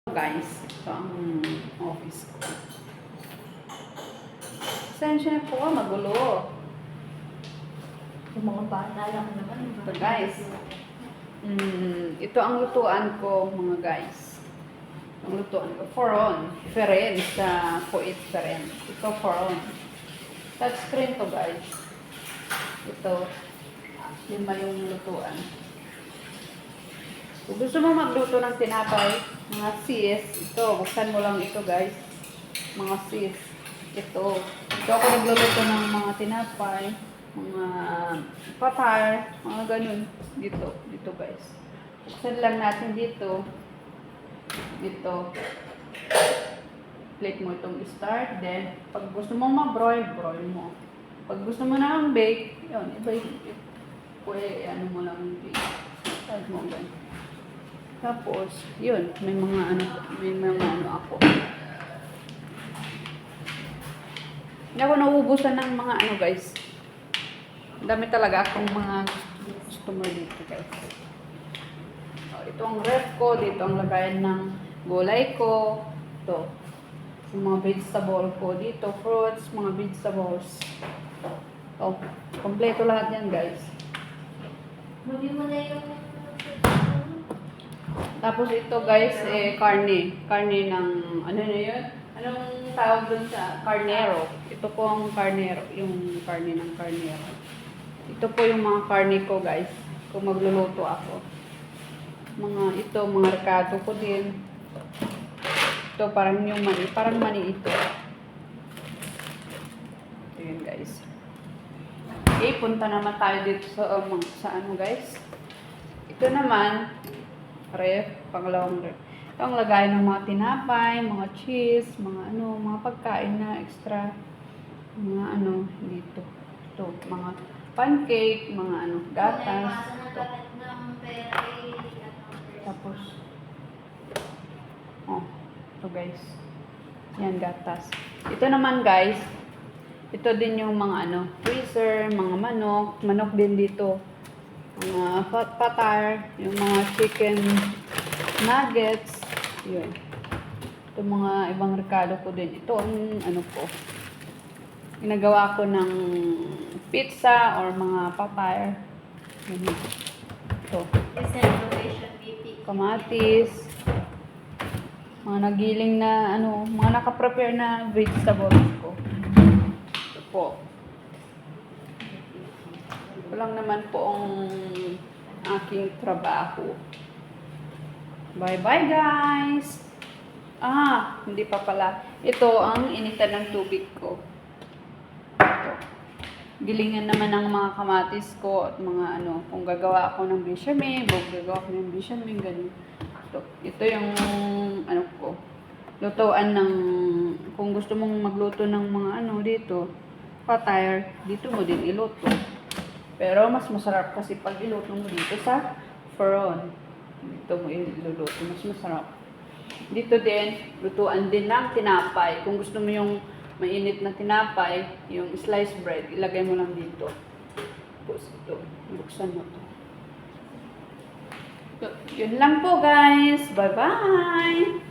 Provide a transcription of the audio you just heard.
Guys, ito ang office ko. Sensya na po, magulo. Yung mga bata lang naman. Ito guys, ito ang lutuan ko mga guys. Ang lutuan ko, foron. Feren sa Kuwait Feren. Ito foron. Touchscreen to guys. Ito, 5 yung lutuan. Kung gusto mo magluto ng tinapay, mga sis, ito, buksan mo lang ito guys. Mga sis, ito. Ito ako nagluluto ng mga tinapay, mga patar, mga ganun. Dito guys. Buksan lang natin dito. Dito. Click mo itong start. Then, pag gusto mo mag-broil, broil mo. Pag gusto mo na ang bake, yun, pwede, ano mo lang yung bake. Start mo ganun. Tapos, yun, may mga ano ako. Hindi ako nauubusan ng mga ano guys. Dami talaga akong mga customer dito guys. So, ito ang ref ko, dito ang lagayan ng gulay ko. Ito, yung mga vegetable ko dito, fruits, mga vegetables. Ito, kompleto lahat yan guys. Muli mo na yung... Tapos ito guys, karne. Karne ng, ano na yun? Anong tawag dun sa carnero? Ito po ang carnero, yung karne ng carnero. Ito po yung mga karne ko guys, kung magluluto ako. Mga rekado ko din. Ito parang yung mani, parang mani ito. Ito yun guys. Okay, punta naman tayo dito sa ano guys. Ito naman, ref, pangalawang ref. Ito ang lagay ng mga tinapay, mga cheese, mga mga pagkain na extra. Mga dito. Ito, mga pancake, mga gatas. Ito. Tapos, ito guys. Yan, gatas. Ito naman guys, ito din yung mga freezer, mga manok din dito. Mga patar, yung mga chicken nuggets, yun. Ito mga ibang rekado ko din. Ito ang ko. Ginagawa ko ng pizza or mga patar. Ito. Kamatis. Mga nagiling na mga nakaprepare na vegetables ko. Ito po. Ito lang naman po ang aking trabaho. Bye-bye guys! Hindi pa pala. Ito ang initan ng tubig ko. Ito. Gilingan naman ng mga kamatis ko at mga kung gagawa ako ng bechamel, ganun. Ito yung ko. Lutuan ng, kung gusto mong magluto ng mga dito, patire, dito mo din iluto. Pero mas masarap kasi pag iluto mo dito sa foron. Dito mo iluluto, mas masarap. Dito din, lutuan din ng tinapay. Kung gusto mo yung mainit na tinapay, yung sliced bread, ilagay mo lang dito. Tapos ito, buksan mo to. Yun lang po guys. Bye-bye!